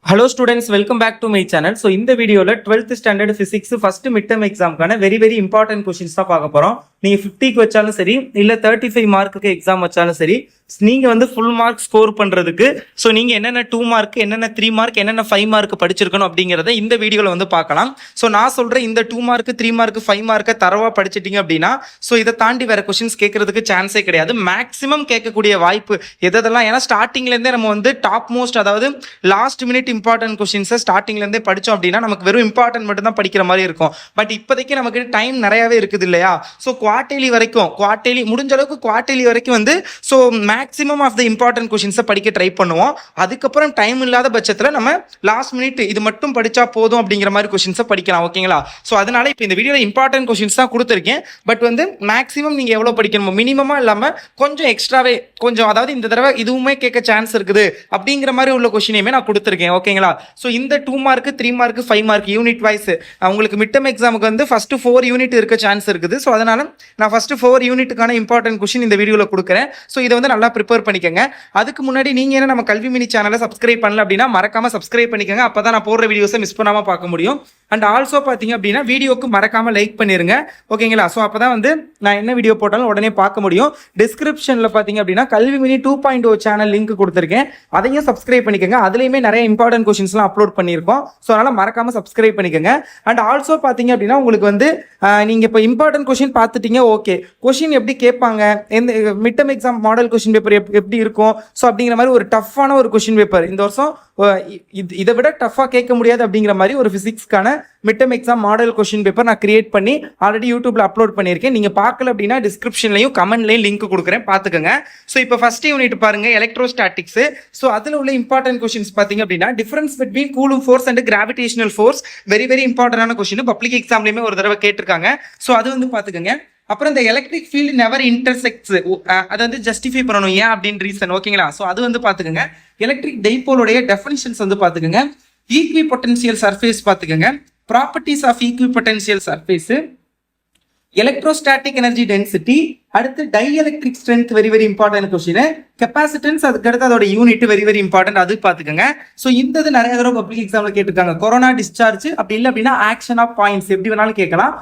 Hello students, welcome back to my channel. So இந்த வீடியோல 12th standard physics first midterm examக்கான very important questions தான் பார்க்க போறோம். நீங்க 50க்கு வச்சாலும் சரி இல்ல 35 மார்க்குக்கு எக்ஸாம் வச்சாலும் சரி, நீங்க வந்து ஃபுல் மார்க் ஸ்கோர் பண்றதுக்கு சோ நீங்க என்னென்ன 2 மார்க் என்னென்ன 3 மார்க் என்னென்ன 5 மார்க் படிச்சிருக்கணும் அப்படிங்கறத இந்த வீடியோல வந்து பார்க்கலாம். சோ நான் சொல்றேன் இந்த 2 மார்க் 3 மார்க் 5 மார்க்க தரவா படிச்சிட்டீங்க அப்படின்னா சோ இதை தாண்டி வேற क्वेश्चंस கேட்கறதுக்கு சான்ஸே கிடையாது. மேக்ஸிமம் கேட்கக்கூடிய வாய்ப்பு எதெல்லாம், ஏன்னா ஸ்டார்டிங்ல இருந்தே நம்ம வந்து டாப் மோஸ்ட் அதாவது லாஸ்ட் மினிட் இம்பார்ட்டன்ட் கொஸ்டின்ஸை ஸ்டார்டிங்ல இருந்தே படிச்சோம் அப்படின்னா நமக்கு வெறும் இம்பார்ட்டன்ட் மட்டும் தான் படிக்கிற மாதிரி இருக்கும். பட் இப்போதைக்கு நமக்கு டைம் நிறையவே இருக்குது இல்லையா? ஸோ குவார்டர்லி முடிஞ்ச அளவுக்கு குவார்டர்லி வரைக்கும் வந்து so maximum of the important கொஸ்டின்ஸை படிக்க ட்ரை பண்ணுவோம். அதுக்கப்புறம் டைம் இல்லாத பட்சத்தில் நம்ம லாஸ்ட் மினிட் இது மட்டும் படிச்சா போதும் அப்படிங்கிற மாதிரி கொஸ்டின்ஸை படிக்கலாம். ஓகேங்களா? ஸோ அதனால இப்போ இந்த வீடியோவில் இம்பார்ட்டன்ட் கொஸ்டின்ஸ் தான் கொடுத்துருக்கேன். பட் வந்து மேக்ஸிமம் நீங்கள் எவ்வளோ படிக்கணுமோ மினிமமாக இல்லாமல் கொஞ்சம் எக்ஸ்ட்ராவே கொஞ்சம், அதாவது இந்த தடவை இதுவுமே கேட்க சான்ஸ் இருக்குது அப்படிங்கிற மாதிரி உள்ள கொஸ்டினையுமே நான் கொடுத்துருக்கேன். ஓகேங்களா? ஸோ இந்த 2 mark 3 mark 5 mark unit wise உங்களுக்கு மிட்டம் எக்ஸாமுக்கு வந்து ஃபர்ஸ்ட் 4 யூனிட் இருக்க சான்ஸ் இருக்குது. ஸோ அதனால நான் ஃபர்ஸ்ட் 4 யூனிட்டுக்கான இம்பார்ட்டன்ட் கொஸ்டின் இந்த வீடியோவில் கொடுக்குறேன். ஸோ இதை வந்து நல்லா ப்ரிப்பேர் பண்ணிக்கோங்க. அதுக்கு முன்னாடி நீங்கள் என்ன நம்ம கல்வி மினி சேனலை சப்ஸ்கிரைப் பண்ணல அப்படின்னா மறக்காம சப்ஸ்கிரைப் பண்ணிக்கோங்க. அப்போ தான் நான் போடுற வீடியோஸை மிஸ் பண்ணாமல் பார்க்க முடியும். அண்ட் ஆல்சோ பார்த்தீங்க அப்படின்னா வீடியோக்கு மறக்காம லைக் பண்ணிருங்க. ஓகேங்களா? ஸோ அப்போ தான் வந்து நான் என்ன வீடியோ போட்டாலும் உடனே பார்க்க முடியும். டிஸ்கிரிப்ஷனில் பார்த்தீங்க அப்படின்னா கல்வி மினி 2.0 சேனல் லிங்க் கொடுத்துருக்கேன், அதையும் சப்ஸ்கிரைப் பண்ணிக்கோங்க. அதுலேயுமே நிறைய இம்பார்ட்டன்ட் கொஸ்டின்ஸ்லாம் அப்லோட் பண்ணியிருக்கோம். ஸோ அதனால் மறக்காம சப்ஸ்கிரைப் பண்ணிக்கோங்க. அண்ட் ஆல்சோ பார்த்தீங்க அப்படின்னா உங்களுக்கு வந்து நீங்கள் இப்போ இம்பார்ட்டன்ட் கொஸ்டின் பார்த்துட்டீங்க. ஓகே, கொஸ்டின் எப்படி கேட்பாங்க, எந்த midterm exam model question paper எப்படி இருக்கும், ஸோ அப்படிங்கிற மாதிரி ஒரு டஃப்பான ஒரு கொஸ்டின் பேப்பர் இந்த வருஷம் இதை விட டஃப்பாக கேட்க முடியாது அப்படிங்கிற மாதிரி ஒரு ஃபிசிக்ஸ்க்கான midterm exam model question paper நான் கிரியேட் பண்ணி ஆல்ரெடி யூடியூப்ல அப்லோட் பண்ணியிருக்கேன். நீங்கள் பார்க்கல அப்படின்னா டிஸ்கிரிப்ஷன்லையும் கமெண்ட்லையும் லிங்க் கொடுக்குறேன், பார்த்துக்கோங்க. ஸோ இப்போ ஃபர்ஸ்ட் யூனிட் பாருங்க, எலக்ட்ரோஸ்டாட்டிக்ஸ். ஸோ அதில் உள்ள இம்பார்ட்டன்ட் கொஸ்டின்ஸ் பார்த்தீங்க அப்படின்னா difference between Coulomb force and gravitational force very இம்பார்ட்டன்டான கொஸ்டின். பப்ளிக் எக்ஸாம்லையுமே ஒரு தடவை கேட்டிருக்காங்க. ஸோ அது வந்து பார்த்துக்கோங்க. அப்புறம் இந்த எலக்ட்ரிக் ஃபீல்டு நெவர் இன்டர்செக்ட்ஸ், அதை வந்து ஜஸ்டிஃபை பண்ணணும் ஏன் அப்படின்னு ரீசன். ஓகேங்களா? ஸோ அது வந்து பார்த்துக்கோங்க. எலக்ட்ரிக் டைபோலுடைய டெஃபினிஷன்ஸ் வந்து பார்த்துக்கோங்க. ஈக்வி பொட்டன்ஷியல் சர்ஃபேஸ் பார்த்துக்கோங்க. Properties of equipotential surface, electrostatic energy density, அடுத்து dielectric strength very important question. Capacitance அதுக்கு அடுத்து அதோட யூனிட் வெரி இம்பார்ட்டன்ட், அது பார்த்துக்கோங்க. ஸோ இந்த இது நிறைய தடவை பப்ளிக் எக்ஸாம்ல கேட்டிருக்காங்க. கொரோனா டிஸ்சார்ஜ் அப்படி இல்லை அப்படின்னா ஆக்ஷன் ஆஃப் பாயிண்ட்ஸ் எப்படி வேணாலும் கேட்கலாம்.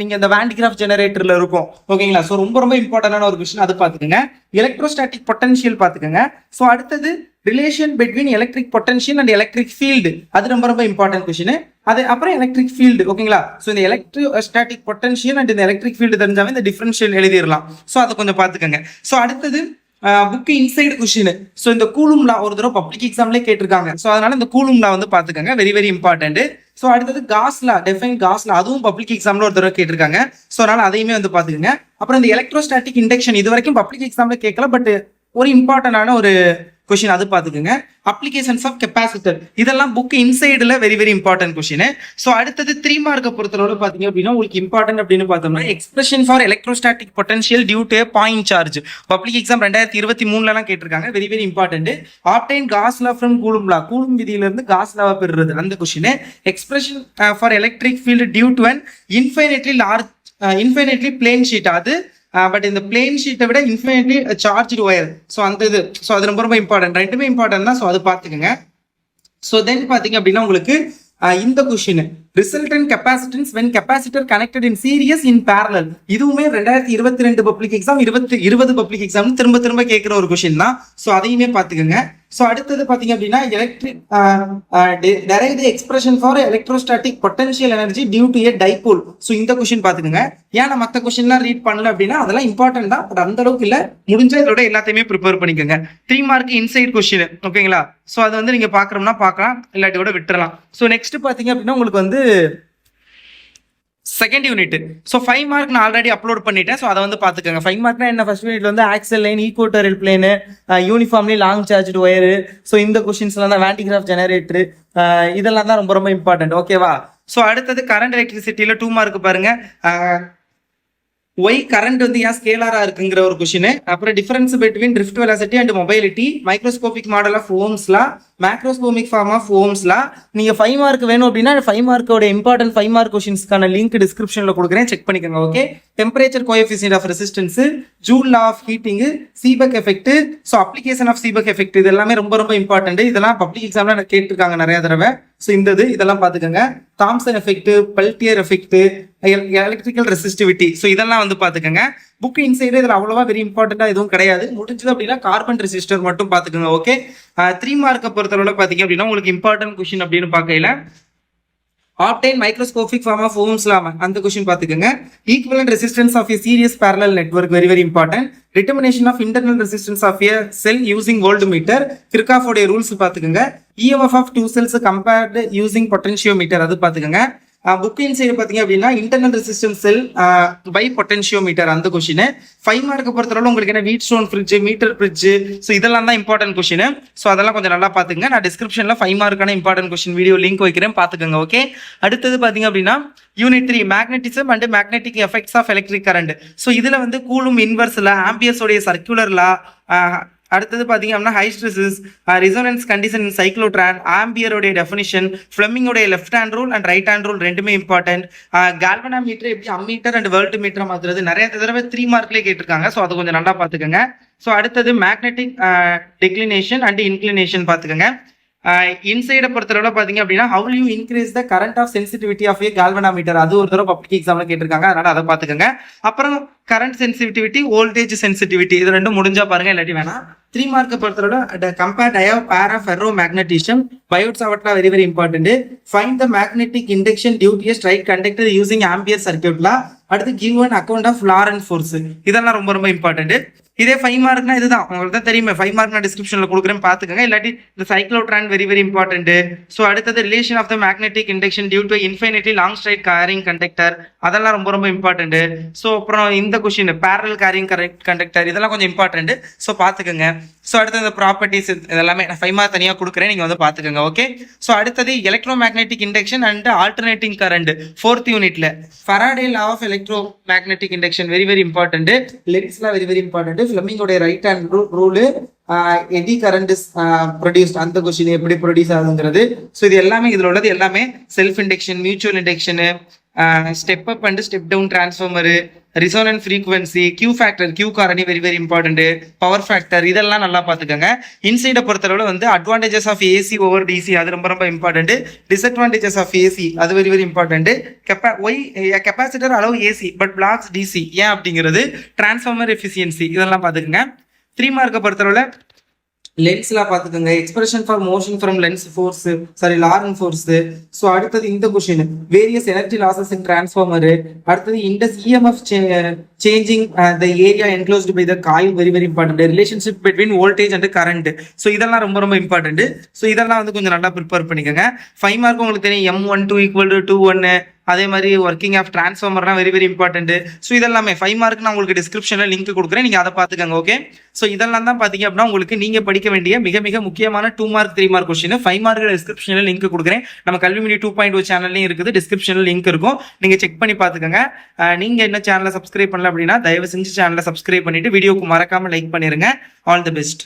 நீங்க இந்த வேண்டிகிராஃப் ஜெனரேட்டர்ல இருக்கும். ஓகேங்களா? ஸோ ரொம்ப இம்பார்ட்டன்டான ஒரு கொஸ்டின், அது பார்த்துக்கோங்க. எலக்ட்ரோஸ்டாட்டிக் பொட்டன்ஷியல் பார்த்துக்கோங்க. ஸோ அடுத்தது relation between electric potential and electric field, அது ரொம்ப இம்பார்ட்டன்ட் கொஸ்டின். அது அப்புறம் எலக்ட்ரிக் ஃபீல்டு. ஓகேங்களா? ஸோ இந்த எலக்ட்ரோஸ்டாட்டிக் பொட்டன்ஷியல் அண்ட் இந்த எலக்ட்ரிக் ஃபீல்டு தெரிஞ்சாவே இந்த டிஃபரன்ஷியல் எழுதிடலாம். ஸோ அதை கொஞ்சம் பார்த்துக்கோங்க. ஸோ அடுத்தது புக் இன்சைடு கொஸ்டின். ஸோ இந்த கூலும் லா ஒரு தடவை பப்ளிக் எக்ஸாம்லேயே கேட்டிருக்காங்க. ஸோ அதனால இந்த கூலும் லா வந்து பார்த்துக்கோங்க, வெரி இம்பார்ட்டன்ட். ஸோ அடுத்தது காஸ் லா, டெஃபைன் காஸ் லா, அதுவும் பப்ளிக் எக்ஸாம்ல ஒரு தடவை கேட்டிருக்காங்க. ஸோ அதனால அதையுமே வந்து பார்த்துக்கோங்க. அப்புறம் இந்த எலக்ட்ரோஸ்டாட்டிக் இண்டக்ஷன் இது வரைக்கும் பப்ளிக் எக்ஸாம்ல கேட்கல, பட் ஒரு இம்பார்ட்டன்டான ஒரு கொஸ்டின், அது பார்த்துக்கோங்க. அப்ளிகேஷன்ஸ் ஆஃப் கெப்பாசிட்டர், இதெல்லாம் புக் இன்சைடுல வெரி இம்பார்ட்டன்ட் கொஸ்டின். ஸோ அடுத்தது 3 மார்க்கை பொறுத்தளவு பார்த்தீங்க அப்படின்னா உங்களுக்கு இம்பார்ட்டன்ட் அப்படின்னு பார்த்தோம்னா expression for electrostatic potential due to point charge, public exam 2023 கேட்டிருக்காங்க. Very important. Obtain Gauss law from Coulomb law, Coulomb விதியிலிருந்து காஸ் லாவை பெறுறது அந்த question. Expression for electric field due to an infinitely plane sheet, அது but இந்த plane ஷீட்டை விட infinitely charged wire. So அந்த இது ஸோ அது ரொம்ப இம்பார்ட்டன்ட், ரெண்டுமே இம்பார்ட்டன்ட் தான். ஸோ அது பார்த்துக்கோங்க. ஸோ தென் பார்த்தீங்க அப்படின்னா உங்களுக்கு இந்த question resultant capacitance when capacitor connected in series in parallel, இதுவுமே 2022 பப்ளிக் எக்ஸாம் 2020 பப்ளிக் எக்ஸாம் திரும்ப கேட்குற ஒரு கொஸ்டின் தான். ஸோ அதையுமே பார்த்துக்கோங்க. ஸோ அடுத்தது பார்த்தீங்க அப்படின்னா electric derive the expression for electrostatic potential energy due to a dipole. So இந்த கொஸ்டின் பார்த்துக்கோங்க. ஏன் நான் மற்ற கொஸ்டின்லாம் ரீட் பண்ணல அப்படின்னா அதெல்லாம் இம்பார்ட்டன்ட் தான், பட் அந்த அளவுக்கு இல்லை. முடிஞ்ச இதோட எல்லாத்தையுமே ப்ரிப்பேர் பண்ணிக்கோங்க. 3 மார்க் இன்சைட் கொஸ்டின். ஓகேங்களா? ஸோ அது வந்து நீங்க பார்க்குறோம்னா பார்க்கலாம், இல்லாட்டி கூட விட்டுறலாம். ஸோ நெக்ஸ்ட் பார்த்தீங்க அப்படின்னா உங்களுக்கு வந்து செகண்ட் யூனிட். ஸோ 5 மார்க் நான் ஆல்ரெடி அப்லோட் பண்ணிட்டேன். ஸோ அதை வந்து பார்த்துக்கோங்க. 5 மார்க்னா என்ன, ஃபர்ஸ்ட் யூனிட்ல வந்து axle line, equatorial plane, uniformly long charged wire. So இந்த கொஸ்டின்ஸ்லாம் தான் வேண்டிகிராஃப் ஜெனரேட்டர், இதெல்லாம் தான் ரொம்ப இம்பார்ட்டன்ட். ஓகேவா? ஸோ அடுத்தது கரண்ட் எலக்ட்ரிசிட்டியில் 2 மார்க் பாருங்க. ஒய் கரண்ட் வந்து ஏன் ஸ்கேலாரா இருக்குங்கிற ஒரு கொஸ்டின். அப்புறம் difference between drift velocity and mobility, microscopic model of Ohm's law, macroscopic form of Ohm's law. நீங்க 5 மார்க் வேணும் அப்படின்னா 5 மார்க்கோட இம்பார்ட்டன்ட் 5 மார்க் கொஸ்டின்ஸ்க்கான லிங்க் டிஸ்கிரிப்ஷன்ல கொடுக்குறேன், செக் பண்ணிக்கோங்க. Okay, temperature coefficient of resistance, Joule law of heating, Seebeck effect, so application of Seebeck effect, இது எல்லாமே ரொம்ப ரொம்ப இம்பார்ட்டன்ட். இதெல்லாம் பப்ளிக் எக்ஸாம்ல கேட்டிருக்காங்க நிறைய தடவை. ஸோ இதெல்லாம் பார்த்துக்கோங்க. Thomson effect, Peltier effect, electrical resistivity, so இதெல்லாம் வந்து பார்த்துக்கோங்க. புக் இன்சைடு இதில் அவ்வளோவா வெரி இம்பார்ட்டண்டா எதுவும் கிடையாது. முடிஞ்சது அப்படின்னா கார்பன் ரெசிஸ்டர் மட்டும் பார்த்துக்கோங்க. ஓகே, 3 மார்க்கை பொறுத்தளவுல பார்த்தீங்க அப்படின்னா உங்களுக்கு இம்பார்ட்டன்ட் கொஸ்டின் அப்படின்னு பார்க்கல obtain microscopic form of Ohm's law, அந்த கொஸ்டின் பார்த்துக்கோங்க. Equivalent resistance of a series parallel network, very very important. Determination of internal resistance of a cell using voltmeter, கிர்காஃபோடைய ரூல்ஸ் பார்த்துக்கோங்க. EMF of 2 cells compared using potentiometer, அது பார்த்துக்கோங்க. புக்கின் side பார்த்தீங்க அப்படின்னா internal resistance cell by potentiometer, அந்த question. 5 மார்க்கை பொறுத்தவரை உங்களுக்கு என்ன Wheatstone bridge, metre bridge, so இதெல்லாம் தான் இம்பார்ட்டன்ட் கொஸ்டின். ஸோ அதெல்லாம் கொஞ்சம் நல்லா பார்த்துங்க. நான் டிஸ்கிரிப்ஷனில் 5 மார்க்கான இம்பார்ட்டன்ட் கொஸ்டின் வீடியோ லிங்க் வைக்கிறேன், பார்த்துக்கோங்க. ஓகே, அடுத்தது பார்த்தீங்க அப்படின்னா unit 3 magnetism and magnetic effects of electric current. So இதில் வந்து கூலும் இன்வெர்ஸ்ல, ஆம்பியர்ஸோடைய சர்க்குலர்லா, அடுத்தது பார்த்தீங்க அப்படின்னா hysteresis, resonance condition in cyclotron, ஆம்பியரோடைய டெஃபினிஷன், ஃப்ளெமிங்கோடைய left hand rule and right hand rule ரெண்டுமே இம்பார்ட்டன்ட். கால்வனாமீட்டர் எப்படி அம்மீட்டர் அண்ட் வேர்ல்ட் மீட்டர் மாத்துறது நிறைய தடவை 3 மார்க்லேயே கேட்டிருக்காங்க. ஸோ அதை கொஞ்சம் நல்லா பார்த்துக்கோங்க. ஸோ அடுத்தது மேக்னெட்டிக் டிக்ளினேஷன் அண்ட் இன்க்ளினேஷன் பார்த்துக்கோங்க. இன்சைடை பொறுத்தளவுல பார்த்தீங்க அப்படின்னா how you increase the current of sensitivity of a galvanometer, அது ஒரு தடவை பப்ளிக் எக்ஸாம்ல கேட்டிருக்காங்க, அதனால அதை பார்த்துக்கோங்க. அப்புறம் கரண்ட் சென்சிட்டிவிட்டி, வோல்டேஜ் சென்சிட்டிவிட்டி, இது ரெண்டும் முடிஞ்சா பாருங்க, இல்லாட்டி வேணாம். 3 மார்க் பொறுத்தளவுல compare dia para ferro magnetism, பயோட்ஸ் அவட்லாம் very very important. Find the magnetic induction due to a straight conductor using Ampere சர்க்யூட்லா. அடுத்து give an account of Lorentz force, இதெல்லாம் ரொம்ப ரொம்ப இம்பார்ட்டன்ட். இதே 5 மார்க்னா இதுதான் உங்களுக்கு தான் தெரியுமே. 5 மார்க் நான் டிஸ்கிரிப்ஷன்ல கொடுக்குறேன், பார்த்துக்கோங்க. இல்லாட்டி இந்த cyclotron very very important. So அடுத்தது relation of the magnetic induction due to infinity long straight carrying conductor, அதெல்லாம் ரொம்ப ரொம்ப இம்பார்ட்டன்ட். ஸோ அப்புறம் இந்த கொஸ்டின் பேரல் கேரிங் கண்டக்டர், இதெல்லாம் கொஞ்சம் இம்பார்ட்டன்ட். ஸோ பார்த்துக்கோங்க. ஸோ அடுத்தது இந்த ப்ராப்பர்ட்டிஸ் இதெல்லாமே நான் 5 மார்க் தனியாக கொடுக்குறேன், நீங்கள் வந்து பார்த்துக்கோங்க. ஓகே, ஸோ அடுத்தது electro magnetic induction and alternating current 4th யூனிட்ல Faraday law of electro magnetic induction very very important. லென்ஸ்லாம் வெரி வெரி இம்பார்ட்டன்ட். ஃப்ளெமிங்கோடைய right hand rule, eddy current is produced, அந்த கொஸ்டின் எப்படி ப்ரொடியூஸ் ஆகுங்கிறது. ஸோ இது எல்லாமே இதில் உள்ளது எல்லாமே self induction, mutual induction, step up and step down transformer, resonant frequency, Q factor, Q காரணி very very important, power factor, இதெல்லாம் நல்லா பார்த்துக்கோங்க. இன்சைடை பொறுத்தளவில் வந்து advantages of AC over DC, அது ரொம்ப ரொம்ப இம்பார்ட்டன்ட். டிஸ்அட்வான்டேஜஸ் ஆஃப் ஏசி, அது very very important. Why capacitor அளவு ஏசி பட் பிளாக்ஸ் டிசி, ஏன் அப்படிங்கிறது, டிரான்ஸ்ஃபார்மர் எஃபிஷியன்சி, இதெல்லாம் பார்த்துக்கோங்க. 3 மார்க்கை பொறுத்தளவில் லென்ஸ்லாம் பார்த்துக்கோங்க. Expression for motion from Lenz force, sorry Lorentz force. So அடுத்தது இந்த question various energy losses in transformer. அடுத்தது induced EMF changing the area enclosed by the coil, very very important. Relationship between voltage and current, so இதெல்லாம் ரொம்ப ரொம்ப important. So இதெல்லாம் வந்து கொஞ்சம் நல்லா ப்ரிப்பேர் பண்ணிக்கோங்க. 5 மார்க் உங்களுக்கு தெரியும், M12 = 2:1, அதே மாதிரி ஒர்க்கிங் ஆஃப் டிரான்ஸ்ஃபார்மர்லாம் வெரி வெரி இம்பார்ட்டன்ட். ஸோ இதெல்லாமே 5 மார்க் நான் உங்களுக்கு டிஸ்கிரிப்ஷனில் லிங்க் கொடுக்குறேன், நீங்கள் அதை பார்த்துக்கோங்க. ஓகே, ஸோ இதெல்லாம் தான் பார்த்தீங்க அப்படின்னா உங்களுக்கு நீங்கள் படிக்க வேண்டிய மிக மிக முக்கியமான 2 மார்க் 3 மார்க் கொஸ்டின். 5 மார்க் டிஸ்கிரிப்ஷனில் லிங்க் கொடுக்குறேன். நம்ம கல்விமணி 2.0 சேனல்லையும் இருக்குது, டிஸ்கிரிப்ஷனில் லிங்க் இருக்கும், நீங்கள் செக் பண்ணி பார்த்துக்கோங்க. நீங்கள் என்ன சேனலை சப்ஸ்கிரைப் பண்ணல அப்படின்னா தயவு செஞ்சு சேனலை சப்ஸ்கிரைப் பண்ணிட்டு வீடியோக்கு மறக்காமல் லைக் பண்ணிருங்க. All the best.